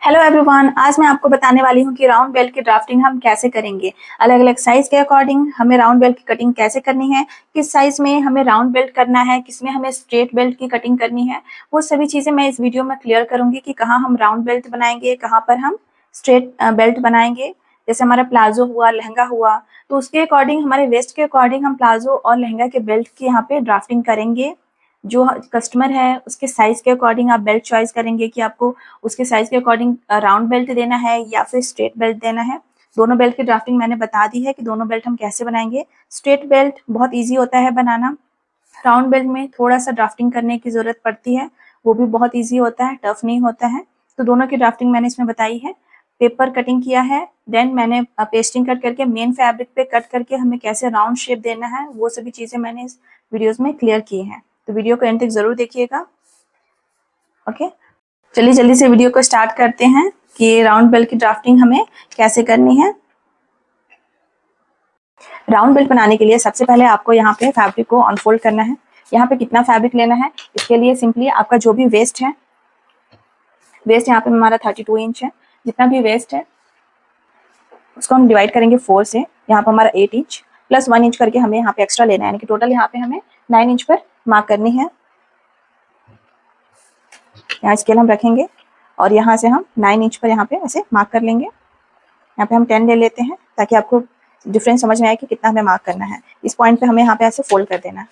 Hello everyone, आज मैं आपको बताने वाली हूँ कि राउंड बेल्ट की ड्राफ्टिंग हम कैसे करेंगे। अलग अलग साइज के अकॉर्डिंग हमें राउंड बेल्ट की कटिंग कैसे करनी है, किस साइज में हमें राउंड बेल्ट करना है, किसमें हमें स्ट्रेट बेल्ट की कटिंग करनी है, वो सभी चीजें मैं इस वीडियो में क्लियर करूंगी कि कहाँ हम राउंड बेल्ट बनाएंगे, कहाँ पर हम स्ट्रेट बेल्ट बनाएंगे। जैसे हमारा प्लाजो हुआ, लहंगा हुआ, तो उसके अकॉर्डिंग, हमारे वेस्ट के अकॉर्डिंग हम प्लाजो और लहंगा के बेल्ट की यहाँ पे ड्राफ्टिंग करेंगे। जो कस्टमर है उसके साइज के अकॉर्डिंग आप बेल्ट चॉइस करेंगे कि आपको उसके साइज के अकॉर्डिंग राउंड बेल्ट देना है या फिर स्ट्रेट बेल्ट देना है। दोनों बेल्ट की ड्राफ्टिंग मैंने बता दी है कि दोनों बेल्ट हम कैसे बनाएंगे। स्ट्रेट बेल्ट बहुत ईजी होता है बनाना, राउंड बेल्ट में थोड़ा सा ड्राफ्टिंग करने की जरूरत पड़ती है, वो भी बहुत ईजी होता है, टफ नहीं होता है। तो दोनों की ड्राफ्टिंग मैंने इसमें बताई है। पेपर कटिंग किया है, देन मैंने पेस्टिंग कट करके मेन फैब्रिक पे कट करके हमें कैसे राउंड शेप देना है, वो सभी चीजें मैंने इस वीडियोस में क्लियर की हैं। तो वीडियो को एंड तक जरूर देखिएगा। ओके, चलिए जल्दी से वीडियो को स्टार्ट करते हैं कि राउंड बेल्ट की ड्राफ्टिंग हमें कैसे करनी है। राउंड बेल्ट बनाने के लिए सबसे पहले आपको यहाँ पे फैब्रिक को अनफोल्ड करना है। यहाँ पे कितना फैब्रिक लेना है, इसके लिए सिंपली आपका जो भी वेस्ट है, वेस्ट यहाँ पे हमारा 32 इंच है, जितना भी वेस्ट है उसको हम डिवाइड करेंगे 4 से। यहाँ पर हमारा 8 इंच प्लस 1 इंच करके हमें यहाँ पे एक्स्ट्रा लेना है, यानी कि टोटल यहाँ पे हमें 9 इंच पर मार्क करनी है। यहाँ स्केल हम रखेंगे और यहाँ से हम 9 इंच पर यहाँ पे ऐसे मार्क कर लेंगे। यहाँ पे हम 10 ले लेते हैं ताकि आपको डिफरेंस समझ में आए कि कितना हमें मार्क करना है। इस पॉइंट पे हमें यहाँ पे ऐसे फोल्ड कर देना है।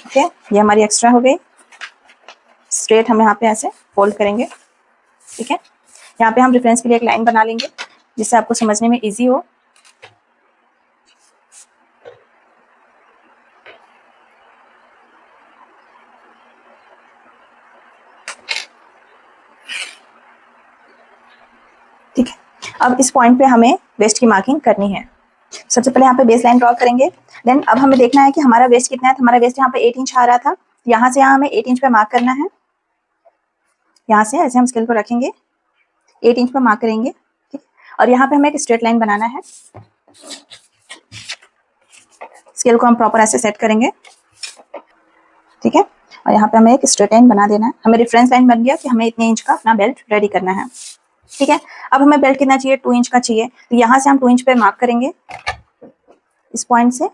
ओके, ये हमारी एक्स्ट्रा हो गई। स्ट्रेट हम यहाँ पे ऐसे फोल्ड करेंगे। ठीक है, यहाँ पे हम रेफरेंस के लिए एक लाइन बना लेंगे जिससे आपको समझने में इजी हो। ठीक है, अब इस पॉइंट पे हमें वेस्ट की मार्किंग करनी है। सबसे पहले यहाँ पे बेस लाइन ड्रॉ करेंगे। देन अब हमें देखना है कि हमारा वेस्ट कितना है। तो हमारा वेस्ट यहाँ पे 8 इंच आ रहा था, यहाँ से यहाँ हमें 8 इंच पे मार्क करना है। यहाँ से ऐसे हम स्केल को रखेंगे, 8 इंच पे मार्क करेंगे। ठीक, और यहाँ पे हमें एक स्ट्रेट लाइन बनाना है। स्केल को हम प्रॉपर ऐसे सेट करेंगे। ठीक है, और यहाँ पे हमें एक स्ट्रेट लाइन बना देना है। हमें रेफरेंस लाइन बन गया कि हमें इतने इंच का अपना बेल्ट रेडी करना है। ठीक है, अब हमें बेल्ट कितना चाहिए, 2 इंच का चाहिए। तो यहाँ से हम 2 इंच पे मार्क करेंगे इस पॉइंट से।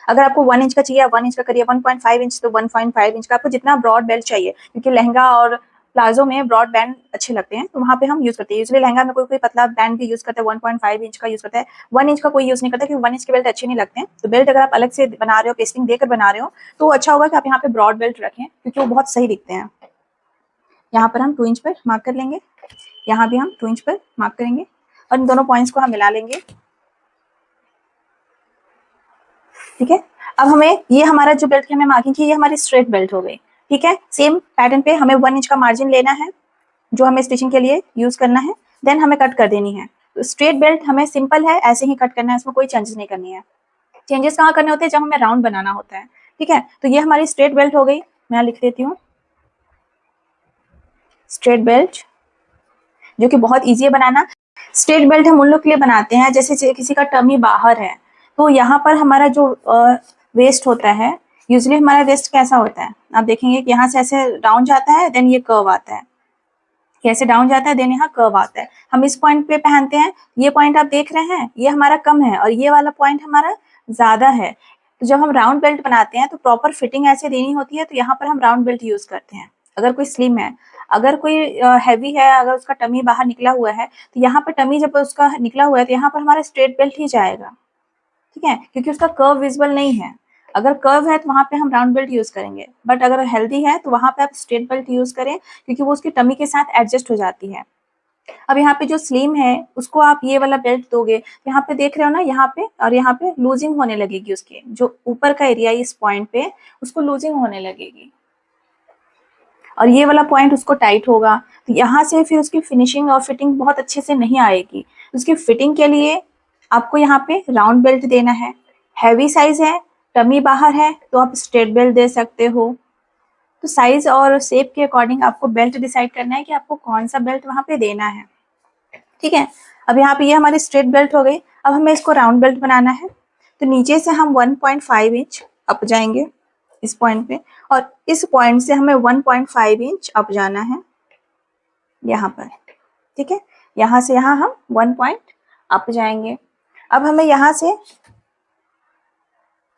अगर आपको 1 इंच का चाहिए, 1 इंच का करिए, 1.5 इंच तो 1.5 इंच का, आपको जितना ब्रॉड बेल्ट चाहिए, क्योंकि लहंगा और प्लाजो में ब्रॉड बैंड अच्छे लगते हैं तो वहाँ पे हम यूज करते हैं। यूजली लहंगा में कोई कोई पतला बैंड भी यूज करता है, 1.5 इंच का यूज करता है, 1 इंच का कोई यूज नहीं करता क्योंकि 1 इंच के बेल्ट अच्छे नहीं लगते हैं। तो बेल्ट अगर आप अलग से बना रहे हो, पेस्टिंग देकर बना रहे हो, तो अच्छा होगा कि आप यहाँ पे ब्रॉड बेल्ट रखें क्योंकि वो बहुत सही दिखते हैं। यहाँ पर हम 2 इंच पर मार्क कर लेंगे, यहाँ भी हम 2 इंच पर मार्क करेंगे और इन दोनों पॉइंट्स को हम मिला लेंगे। ठीक है, अब हमें ये हमारा जो बेल्ट की हमें मार्किंग की, ये हमारी स्ट्रेट बेल्ट हो गई। ठीक है, सेम पैटर्न पे हमें 1 इंच का मार्जिन लेना है जो हमें स्टिचिंग के लिए यूज करना है। देन हमें कट कर देनी है। तो स्ट्रेट बेल्ट हमें सिंपल है, ऐसे ही कट करना है, इसमें कोई चेंजेस नहीं करनी है। चेंजेस कहाँ करने होते हैं, जब हमें राउंड बनाना होता है। ठीक है, तो ये हमारी स्ट्रेट बेल्ट हो गई। मैं लिख देती हूँ स्ट्रेट बेल्ट, जो कि बहुत ईजी है बनाना। स्ट्रेट बेल्ट हम उन लोग के लिए बनाते हैं जैसे किसी का टमी बाहर है, तो यहाँ पर हमारा जो वेस्ट होता है, यूजुअली हमारा वेस्ट कैसा होता है, आप देखेंगे कि यहाँ से ऐसे डाउन जाता है, देन ये कर्व आता है, कैसे डाउन जाता है, देन यहाँ कर्व आता है। हम इस पॉइंट पे पहनते हैं, ये पॉइंट आप देख रहे हैं ये हमारा कम है और ये वाला पॉइंट हमारा ज्यादा है। तो जब हम राउंड बेल्ट बनाते हैं तो प्रॉपर फिटिंग ऐसे देनी होती है, तो यहाँ पर हम राउंड बेल्ट यूज करते हैं। अगर कोई स्लिम है, अगर कोई हैवी है, अगर उसका टमी बाहर निकला हुआ है, तो यहाँ पर टमी जब उसका निकला हुआ है तो यहाँ पर हमारा स्ट्रेट बेल्ट ही जाएगा। ठीक है, क्योंकि उसका कर्व विजिबल नहीं है। अगर कर्व है तो वहां पे हम राउंड बेल्ट यूज करेंगे, बट अगर हेल्दी है तो वहां पे आप स्ट्रेट बेल्ट यूज करें क्योंकि वो उसकी टमी के साथ एडजस्ट हो जाती है। अब यहाँ पे जो स्लिम है उसको आप ये वाला बेल्ट दोगे, यहाँ पे देख रहे हो ना, यहाँ पे और यहाँ पे लूजिंग होने लगेगी, उसके जो ऊपर का एरिया इस पॉइंट पे उसको लूजिंग होने लगेगी और ये वाला पॉइंट उसको टाइट होगा। तो यहाँ से फिर उसकी फिनिशिंग और फिटिंग बहुत अच्छे से नहीं आएगी। उसकी फिटिंग के लिए आपको यहाँ पे राउंड बेल्ट देना है। हैवी साइज है, टमी बाहर है, तो आप स्ट्रेट बेल्ट दे सकते हो। तो साइज और शेप के अकॉर्डिंग आपको बेल्ट डिसाइड करना है कि आपको कौन सा बेल्ट वहां पे देना है। ठीक है, अब यहाँ पे ये हमारी स्ट्रेट बेल्ट हो गई। अब हमें इसको राउंड बेल्ट बनाना है, तो नीचे से हम 1.5 इंच अप जाएंगे इस पॉइंट पे और इस पॉइंट से हमें 1.5 इंच अप जाना है। यहाँ पर, ठीक है। यहाँ से यहाँ हम 1 पॉइंट अप जाएंगे। अब हमें यहाँ से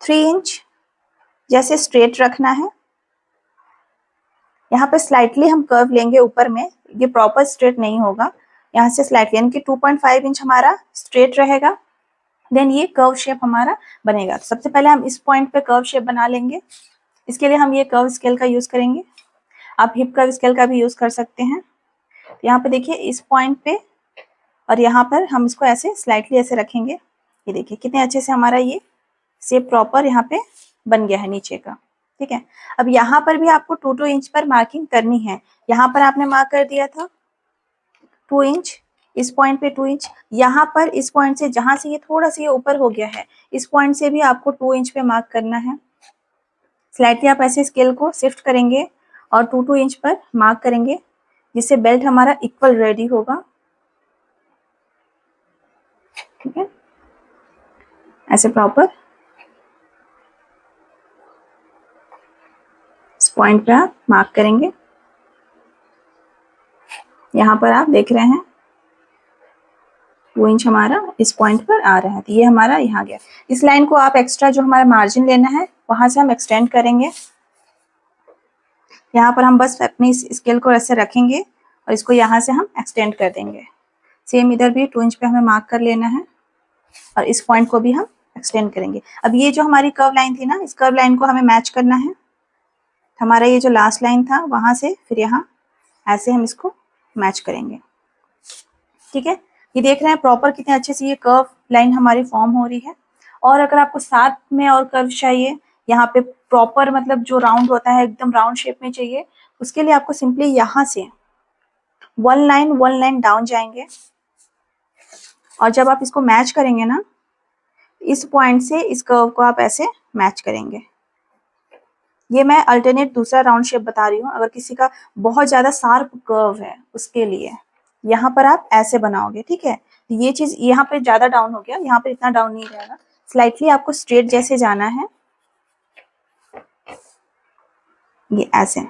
3 इंच जैसे स्ट्रेट रखना है। यहाँ पे स्लाइटली हम कर्व लेंगे ऊपर में, ये प्रॉपर स्ट्रेट नहीं होगा। यहाँ से स्लाइटली यानी कि 2.5 इंच हमारा स्ट्रेट रहेगा, देन ये कर्व शेप हमारा बनेगा। तो सबसे पहले हम इस पॉइंट पे कर्व शेप बना लेंगे। इसके लिए हम ये कर्व स्केल का यूज करेंगे, आप हिप कर्व स्केल का भी यूज कर सकते हैं। यहाँ पे देखिए इस पॉइंट पे और यहाँ पर हम इसको ऐसे स्लाइटली ऐसे रखेंगे। ये देखिए कितने अच्छे से हमारा ये शेप प्रॉपर यहाँ पे बन गया है नीचे का, ठीक है। अब यहाँ पर भी आपको 2 इंच पर मार्किंग करनी है। यहाँ पर आपने मार्क कर दिया था 2 इंच, इस पॉइंट पे 2 इंच, यहाँ पर इस पॉइंट से जहां से ये थोड़ा सा ये ऊपर हो गया है, इस पॉइंट से भी आपको 2 इंच पे मार्क करना है। स्लाइटली आप ऐसे स्केल को शिफ्ट करेंगे और 2 इंच पर मार्क करेंगे, जिससे बेल्ट हमारा इक्वल रेडी होगा, ठीक है। ऐसे प्रॉपर इस पॉइंट पे आप मार्क करेंगे। यहाँ पर आप देख रहे हैं 2 इंच हमारा इस पॉइंट पर आ रहा है, तो ये हमारा यहाँ गया। इस लाइन को आप एक्स्ट्रा जो हमारा मार्जिन लेना है वहां से हम एक्सटेंड करेंगे। यहाँ पर हम बस अपनी स्केल को ऐसे रखेंगे और इसको यहाँ से हम एक्सटेंड कर देंगे। सेम इधर भी 2 इंच पे हमें मार्क कर लेना है और इस पॉइंट को भी हम एक्सटेंड करेंगे। अब ये जो हमारी कर्व लाइन थी ना, इस कर्व लाइन को हमें मैच करना है। हमारा ये जो लास्ट लाइन था वहां से फिर यहाँ ऐसे हम इसको मैच करेंगे, ठीक है। ये देख रहे हैं प्रॉपर कितने अच्छे से ये कर्व लाइन हमारी फॉर्म हो रही है। और अगर आपको साथ में और कर्व चाहिए, यहाँ पे प्रॉपर मतलब जो राउंड होता है एकदम राउंड शेप में चाहिए, उसके लिए आपको सिंपली यहाँ से 1 लाइन डाउन जाएंगे और जब आप इसको मैच करेंगे ना, इस पॉइंट से इस कर्व को आप ऐसे मैच करेंगे। ये मैं अल्टरनेट दूसरा राउंड शेप बता रही हूँ, अगर किसी का बहुत ज्यादा शार्प कर्व है उसके लिए यहाँ पर आप ऐसे बनाओगे, ठीक है। ये चीज यहाँ पे ज्यादा डाउन हो गया, यहाँ पे इतना डाउन नहीं रहेगा, स्लाइटली आपको स्ट्रेट जैसे जाना है, ये ऐसे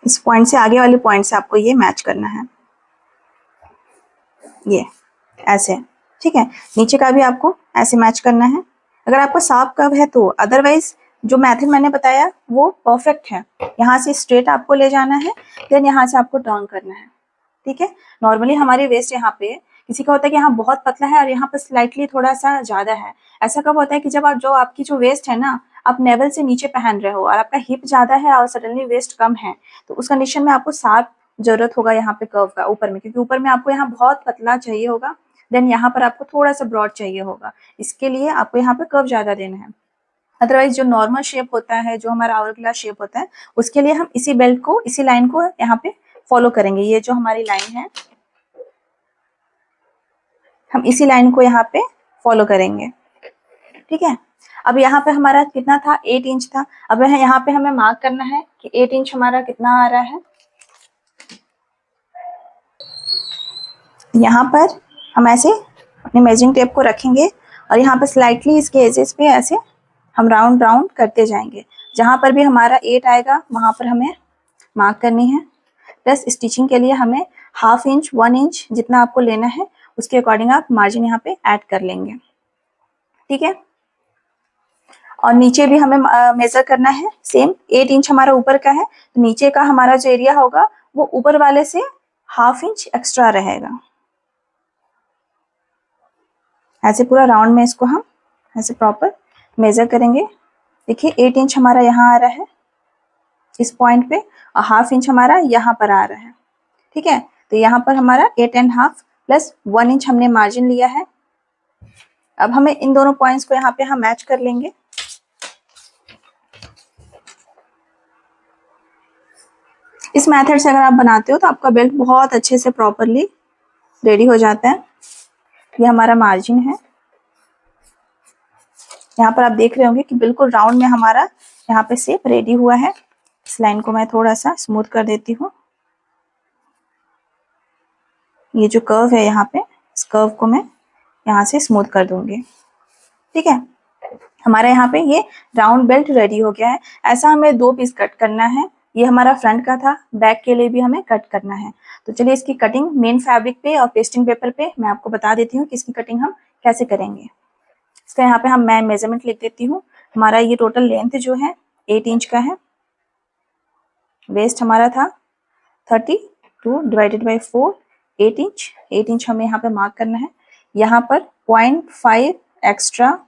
इस पॉइंट से आगे वाले पॉइंट से आपको ये मैच करना है, ये ऐसे, ठीक है। नीचे का भी आपको ऐसे मैच करना है अगर आपका शार्प कर्व है तो, अदरवाइज जो मेथड मैंने बताया वो परफेक्ट है। यहाँ से स्ट्रेट आपको ले जाना है, देन यहाँ से आपको टर्न करना है, ठीक है। नॉर्मली हमारी वेस्ट यहाँ पे किसी का होता है कि यहाँ बहुत पतला है और यहाँ पर स्लाइटली थोड़ा सा ज्यादा है। ऐसा कब होता है कि जब आप आपकी जो वेस्ट है ना, आप नेवल से नीचे पहन रहे हो और आपका हिप ज्यादा है और सडनली वेस्ट कम है, तो उस कंडीशन में आपको शार्प जरूरत होगा यहाँ पे कर्व का ऊपर में, क्योंकि ऊपर में आपको यहाँ बहुत पतला चाहिए होगा, देन यहाँ पर आपको थोड़ा सा ब्रॉड चाहिए होगा। इसके लिए आपको यहाँ पे कर्व ज्यादा देना है। अदरवाइज जो नॉर्मल शेप होता है, जो हमारा आवर ग्लास शेप होता है, उसके लिए हम इसी बेल्ट को, इसी लाइन को यहाँ पे फॉलो करेंगे। ये जो हमारी लाइन है, हम इसी लाइन को यहाँ पे फॉलो करेंगे, ठीक है। अब यहाँ पे हमारा कितना था, 8 इंच था। अब यहाँ पे हमें मार्क करना है कि 8 इंच हमारा कितना आ रहा है। यहाँ पर हम ऐसे अपने मेजरिंग टेप को रखेंगे और यहाँ पे स्लाइटली इसके एजेस पे ऐसे हम राउंड राउंड करते जाएंगे। जहाँ पर भी हमारा 8 आएगा वहां पर हमें मार्क करनी है। प्लस स्टिचिंग के लिए हमें 1/2 इंच 1 इंच जितना आपको लेना है उसके अकॉर्डिंग आप मार्जिन यहाँ पे ऐड कर लेंगे, ठीक है। और नीचे भी हमें मेजर करना है सेम। 8 इंच हमारा ऊपर का है, तो नीचे का हमारा जो एरिया होगा वो ऊपर वाले से 1/2 इंच एक्स्ट्रा रहेगा। ऐसे पूरा राउंड में इसको हम ऐसे प्रॉपर मेजर करेंगे। देखिए 8 इंच हमारा यहाँ आ रहा है इस पॉइंट पे और 1/2 इंच हमारा यहाँ पर आ रहा है, ठीक है। तो यहाँ पर हमारा 8.5 प्लस 1 इंच हमने मार्जिन लिया है। अब हमें इन दोनों पॉइंट्स को यहाँ पे हम मैच कर लेंगे। इस मेथड से अगर आप बनाते हो तो आपका बेल्ट बहुत अच्छे से प्रॉपरली रेडी हो जाता है। ये हमारा मार्जिन है। यहाँ पर आप देख रहे होंगे कि बिल्कुल राउंड में हमारा यहाँ पे शेप रेडी हुआ है। इस लाइन को मैं थोड़ा सा स्मूथ कर देती हूँ। ये जो कर्व है यहाँ पे, इस कर्व को मैं यहाँ से स्मूथ कर दूंगी, ठीक है। हमारा यहाँ पे ये राउंड बेल्ट रेडी हो गया है। ऐसा हमें 2 पीस कट करना है। ये हमारा फ्रंट का था, बैक के लिए भी हमें कट करना है। तो चलिए इसकी कटिंग मेन फैब्रिक पे और पेस्टिंग पेपर पे मैं आपको बता देती हूँ कि इसकी कटिंग हम कैसे करेंगे। इसका यहाँ पे मैं मेजरमेंट लिख देती हूँ। हमारा ये टोटल लेंथ जो है 8 इंच का है। वेस्ट हमारा था 32 डिवाइडेड बाई 4, 8 इंच हमें यहाँ पे मार्क करना है। यहाँ पर 0.5 एक्स्ट्रा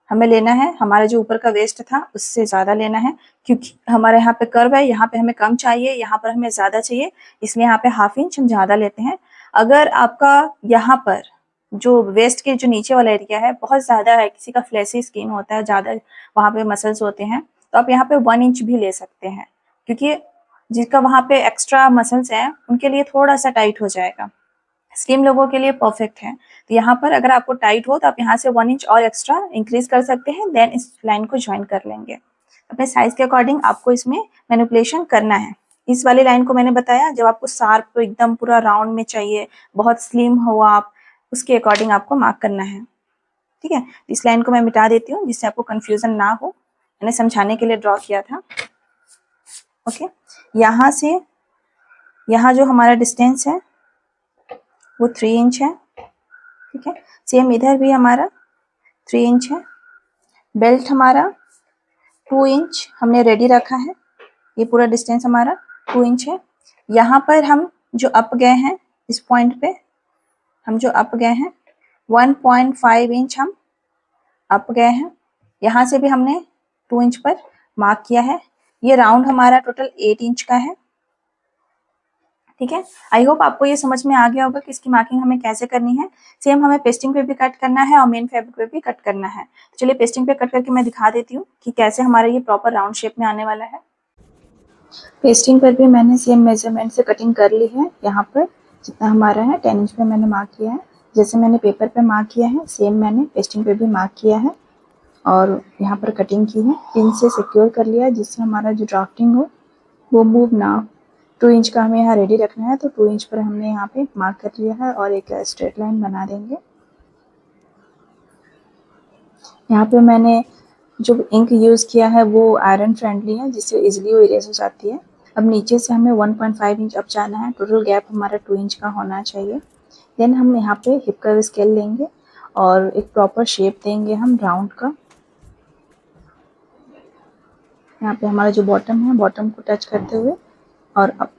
हमें लेना है, हमारा जो ऊपर का वेस्ट था उससे ज़्यादा लेना है, क्योंकि हमारे यहाँ पे कर्व है, यहाँ पे हमें कम चाहिए, यहाँ पर हमें ज़्यादा चाहिए, इसलिए यहाँ पे ½ इंच हम ज़्यादा लेते हैं। अगर आपका यहाँ पर जो वेस्ट के जो नीचे वाला एरिया है बहुत ज़्यादा है, किसी का फ्लैसी स्किन होता है, ज़्यादा वहाँ पे मसल्स होते हैं, तो आप यहाँ पे 1 इंच भी ले सकते हैं, क्योंकि जिसका वहाँ पे एक्स्ट्रा मसल्स हैं उनके लिए थोड़ा सा टाइट हो जाएगा, स्लिम लोगों के लिए परफेक्ट है। तो यहाँ पर अगर आपको टाइट हो तो आप यहाँ से 1 इंच और एक्स्ट्रा इंक्रीज कर सकते हैं, देन इस लाइन को ज्वाइन कर लेंगे। अपने साइज के अकॉर्डिंग आपको इसमें मैनिपुलेशन करना है। इस वाली लाइन को मैंने बताया, जब आपको शार्प एकदम पूरा राउंड में चाहिए, बहुत स्लिम हो आप, उसके अकॉर्डिंग आपको मार्क करना है। ठीक है, इस लाइन को मैं मिटा देती हूँ जिससे आपको कंफ्यूजन ना हो, मैंने समझाने के लिए ड्रॉ किया था। ओके, यहाँ से यहाँ जो हमारा डिस्टेंस है वो 3 इंच है। ठीक है, सेम इधर भी हमारा 3 इंच है। बेल्ट हमारा 2 इंच हमने रेडी रखा है, ये पूरा डिस्टेंस हमारा 2 इंच है। यहाँ पर हम जो अप गए हैं, इस पॉइंट पे हम जो अप गए हैं 1.5 इंच हम अप गए हैं। यहाँ से भी हमने 2 इंच पर मार्क किया है। ये राउंड हमारा टोटल 8 इंच का है। ठीक है, आई होप आपको ये समझ में आ गया होगा कि इसकी मार्किंग हमें कैसे करनी है। सेम हमें पेस्टिंग पे भी कट करना है और मेन फैब्रिक पे भी कट करना है। तो चलिए पेस्टिंग पे कट करके मैं दिखा देती हूँ कि कैसे हमारा ये प्रॉपर राउंड शेप में आने वाला है। पेस्टिंग पर भी मैंने सेम मेजरमेंट से कटिंग कर ली है। यहाँ पर जितना हमारा है 10 इंच पे मैंने मार्क किया है। जैसे मैंने पेपर पे मार्क किया है, सेम मैंने पेस्टिंग पे भी मार्क किया है और यहाँ पर कटिंग की है। पिन से सिक्योर कर लिया जिससे हमारा जो ड्राफ्टिंग हो वो मूव ना हो। 2 इंच का हमें यहाँ रेडी रखना है, तो 2 इंच पर हमने यहाँ पे मार्क कर लिया है और एक स्ट्रेट लाइन बना देंगे। यहाँ पे मैंने जो इंक यूज़ किया है वो आयरन फ्रेंडली है, जिससे इजीली वो इरेज हो जाती है। अब नीचे से हमें 1.5 इंच अप जाना है, टोटल गैप हमारा 2 इंच का होना चाहिए। देन हम यहाँ पे हिप कर्व स्केल लेंगे और एक प्रॉपर शेप देंगे हम राउंड का। यहाँ पे हमारा जो बॉटम है, बॉटम को टच करते हुए और अब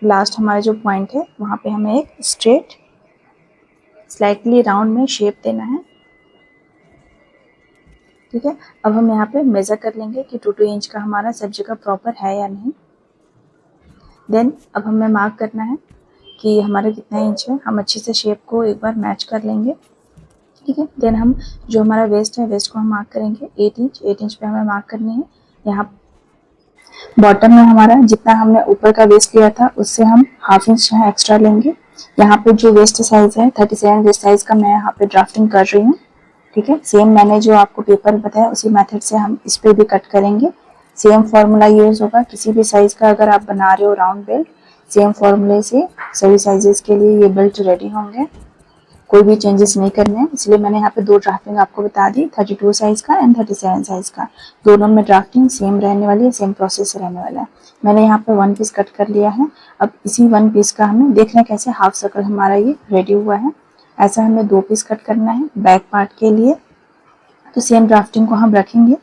लास्ट हमारा जो पॉइंट है वहाँ पे हमें एक स्ट्रेट स्लाइटली राउंड में शेप देना है। ठीक है, अब हम यहाँ पे मेज़र कर लेंगे कि 2 इंच का हमारा सब जगह प्रॉपर है या नहीं। देन अब हमें मार्क करना है कि हमारा कितना इंच है। हम अच्छे से शेप को एक बार मैच कर लेंगे। ठीक है, देन हम जो हमारा वेस्ट है, वेस्ट को हम मार्क करेंगे 8 इंच पे हमें मार्क करनी है। यहाँ बॉटम में हमारा जितना हमने ऊपर का वेस्ट लिया था उससे हम ½ इंच यहाँ एक्स्ट्रा लेंगे। यहाँ पे जो वेस्ट साइज है 37 वेस्ट साइज का मैं यहाँ पे ड्राफ्टिंग कर रही हूँ। ठीक है, सेम मैंने जो आपको पेपर बताया उसी मेथड से हम इस पे भी कट करेंगे। सेम फॉर्मूला यूज होगा किसी भी साइज का अगर आप बना रहे हो राउंड बेल्ट, सेम फॉर्मूले से सभी साइजेस के लिए ये बेल्ट रेडी होंगे, कोई भी चेंजेस नहीं करने हैं। इसलिए मैंने यहाँ पे 2 ड्राफ्टिंग आपको बता दी, 32 साइज का एंड 37 साइज का। दोनों में ड्राफ्टिंग सेम रहने वाली है, सेम प्रोसेस रहने वाला है। मैंने यहाँ पे 1 पीस कट कर लिया है। अब इसी 1 पीस का हमें देखना है कैसे हाफ सर्कल हमारा ये रेडी हुआ है। ऐसा हमें 2 पीस कट करना है बैक पार्ट के लिए। तो सेम ड्राफ्टिंग को हम रखेंगे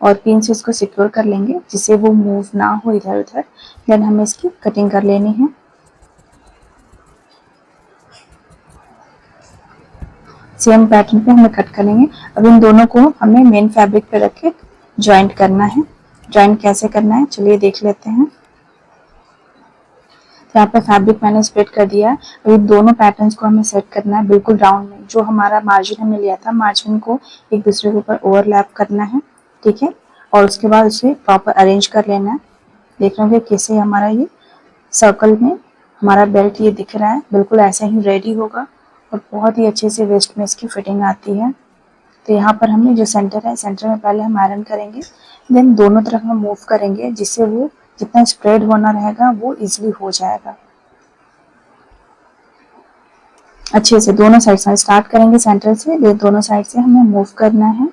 और पिन से इसको सिक्योर कर लेंगे जिससे वो मूव ना हो इधर उधर। देन हमें इसकी कटिंग कर लेनी है। सेम पैटर्न पे हमें कट करेंगे। अब इन दोनों को हमें मेन फैब्रिक पे रख के ज्वाइंट करना है। ज्वाइंट कैसे करना है चलिए देख लेते हैं। तो यहाँ पे फैब्रिक मैंने स्प्रेड कर दिया है। अब इन दोनों पैटर्न्स को हमें सेट करना है बिल्कुल राउंड में। जो हमारा मार्जिन हमने लिया था, मार्जिन को एक दूसरे के ऊपर ओवरलैप करना है। ठीक है, और उसके बाद उसे प्रॉपर अरेंज कर लेना है। देख रहे होंगे कैसे हमारा ये सर्कल में हमारा बेल्ट ये दिख रहा है, बिल्कुल ऐसा ही रेडी होगा और बहुत ही अच्छे से वेस्ट में इसकी फिटिंग आती है। तो यहाँ पर हमने जो सेंटर है, सेंटर में पहले हम आयरन करेंगे, देन दोनों तरफ हम मूव करेंगे जिससे वो जितना स्प्रेड होना रहेगा वो इजीली हो जाएगा। अच्छे से दोनों साइड से स्टार्ट करेंगे सेंटर से, दोनों साइड से हमें मूव करना है,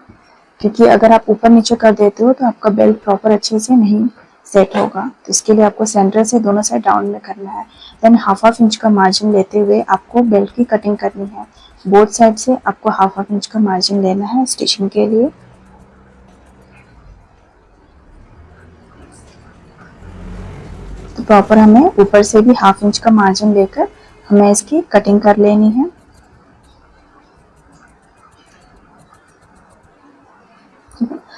क्योंकि अगर आप ऊपर नीचे कर देते हो तो आपका बेल्ट प्रॉपर अच्छे से नहीं सेट होगा। तो इसके लिए आपको सेंटर से दोनों साइड राउंड में करना है। देन हाफ इंच का मार्जिन लेते हुए आपको बेल्ट की कटिंग करनी है। बोथ साइड से आपको हाफ इंच का मार्जिन लेना है स्टिचिंग के लिए। तो प्रॉपर हमें ऊपर से भी हाफ इंच का मार्जिन लेकर हमें इसकी कटिंग कर लेनी है।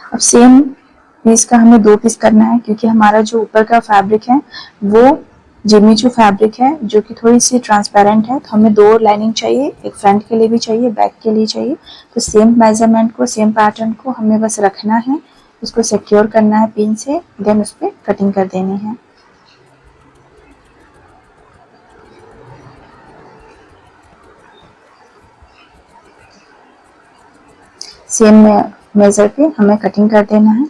अब सेम पीस का हमें 2 पीस करना है, क्योंकि हमारा जो ऊपर का फैब्रिक है वो जिमीचू फैब्रिक है जो कि थोड़ी सी ट्रांसपेरेंट है। तो हमें 2 लाइनिंग चाहिए, एक फ्रंट के लिए भी चाहिए, बैक के लिए चाहिए। तो सेम मेजरमेंट को, सेम पैटर्न को हमें बस रखना है, उसको सिक्योर करना है पिन से, देन उस पर कटिंग कर देनी है। सेम मेजर पे हमें कटिंग कर देना है।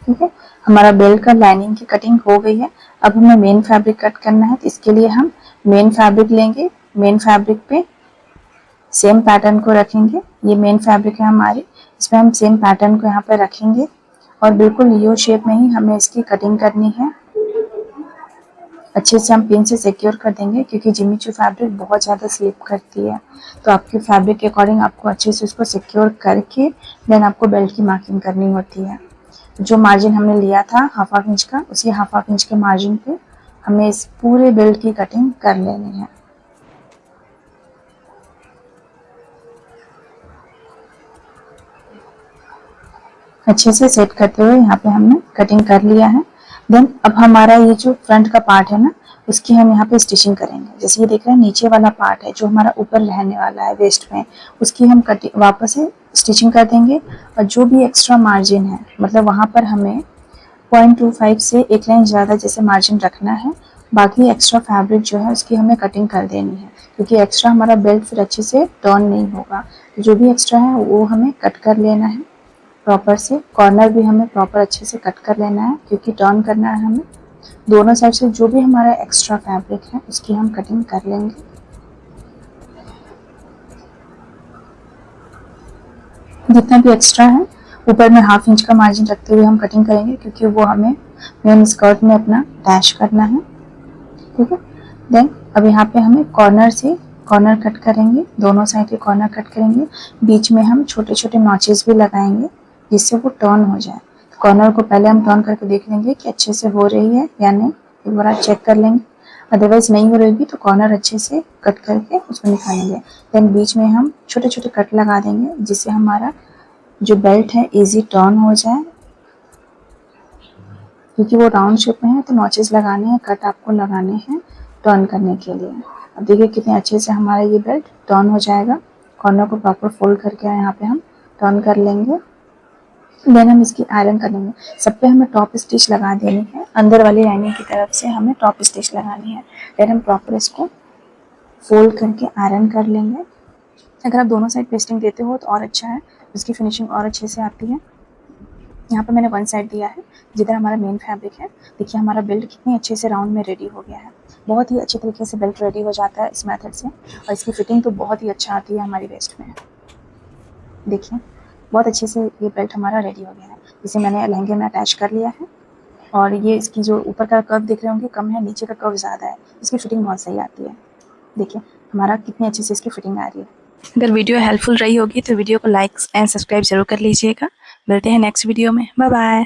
ठीक है, हमारा बेल्ट का लाइनिंग की कटिंग हो गई है। अब हमें मेन फैब्रिक कट करना है। तो इसके लिए हम मेन फैब्रिक लेंगे, मेन फैब्रिक पे सेम पैटर्न को रखेंगे। ये मेन फैब्रिक है हमारी, इसमें हम सेम पैटर्न को यहाँ पे रखेंगे और बिल्कुल यू शेप में ही हमें इसकी कटिंग करनी है। अच्छे से हम पिन से सिक्योर कर देंगे, क्योंकि जिमीचू फैब्रिक बहुत ज़्यादा स्लिप करती है। तो आपके फैब्रिक के अकॉर्डिंग आपको अच्छे से उसको सिक्योर करके देन आपको बेल्ट की मार्किंग करनी होती है। जो मार्जिन हमने लिया था हाफ इंच का, उसी हाफ इंच के मार्जिन पे हमें इस पूरे बेल्ट की कटिंग कर लेनी है। अच्छे से सेट करते हुए यहाँ पे हमने कटिंग कर लिया है। देन अब हमारा ये जो फ्रंट का पार्ट है ना, उसकी हम यहाँ पे स्टिचिंग करेंगे। जैसे ये देख रहे हैं, नीचे वाला पार्ट है जो हमारा ऊपर रहने वाला है वेस्ट में, उसकी हम कटिंग वापस से स्टिचिंग कर देंगे। और जो भी एक्स्ट्रा मार्जिन है, मतलब वहाँ पर हमें 0.25 से 1 लाइन ज़्यादा जैसे मार्जिन रखना है। बाकी एक्स्ट्रा फैब्रिक जो है उसकी हमें कटिंग कर देनी है, क्योंकि एक्स्ट्रा हमारा बेल्ट फिर अच्छे से टर्न नहीं होगा। जो भी एक्स्ट्रा है वो हमें कट कर लेना है प्रॉपर से। कॉर्नर भी हमें प्रॉपर अच्छे से कट कर लेना है, क्योंकि टर्न करना है हमें। दोनों साइड से जो भी हमारा एक्स्ट्रा फैब्रिक है उसकी हम कटिंग कर लेंगे। जितना भी एक्स्ट्रा है ऊपर में हाफ इंच का मार्जिन रखते हुए हम कटिंग करेंगे, क्योंकि वो हमें मेन स्कर्ट में अपना अटैच करना है। ठीक है, देन अब यहाँ पे हमें कॉर्नर से कॉर्नर कट करेंगे, दोनों साइड के कॉर्नर कट करेंगे। बीच में हम छोटे छोटे नॉचेस भी लगाएंगे जिससे वो टर्न हो जाए। कॉर्नर को पहले हम टर्न करके देख लेंगे कि अच्छे से हो रही है या नहीं, एक बार चेक कर लेंगे। अदरवाइज नहीं हो रही तो कॉर्नर अच्छे से कट करके उसको निकालेंगे। देन बीच में हम छोटे छोटे कट लगा देंगे, जिससे हमारा जो बेल्ट है इजी टर्न हो जाए। क्योंकि वो राउंड शेप में है तो नॉचेस लगाने हैं, कट आपको लगाने हैं टर्न करने के लिए। अब देखिए कितने अच्छे से हमारा ये बेल्ट टर्न हो जाएगा। कॉर्नर को प्रॉपर फोल्ड करके यहाँ पे हम टर्न कर लेंगे। देन हम इसकी आयरन कर लेंगे। सब पे हमें टॉप स्टिच लगा देनी है, अंदर वाली लाइनिंग की तरफ से हमें टॉप स्टिच लगानी है। देन हम प्रॉपर इसको फोल्ड करके आयरन कर लेंगे। अगर आप दोनों साइड पेस्टिंग देते हो तो और अच्छा है, उसकी फिनिशिंग और अच्छे से आती है। यहाँ पर मैंने 1 साइड दिया है जिधर हमारा मेन फैब्रिक है। देखिए हमारा बेल्ट कितने अच्छे से राउंड में रेडी हो गया है। बहुत ही अच्छे तरीके से बेल्ट रेडी हो जाता है इस मेथड से, और इसकी फिटिंग तो बहुत ही अच्छा आती है हमारी वेस्ट में। देखिए बहुत अच्छे से ये बेल्ट हमारा रेडी हो गया है, जिसे मैंने लहंगे में अटैच कर लिया है। और ये इसकी जो ऊपर का कर्व दिख रहे होंगे कम है, नीचे का कर्व ज़्यादा है। इसकी फिटिंग बहुत सही आती है। देखिए हमारा कितनी अच्छे से इसकी फिटिंग आ रही है। अगर वीडियो हेल्पफुल रही होगी तो वीडियो को लाइक एंड सब्सक्राइब जरूर कर लीजिएगा। मिलते हैं नेक्स्ट वीडियो में। Bye bye.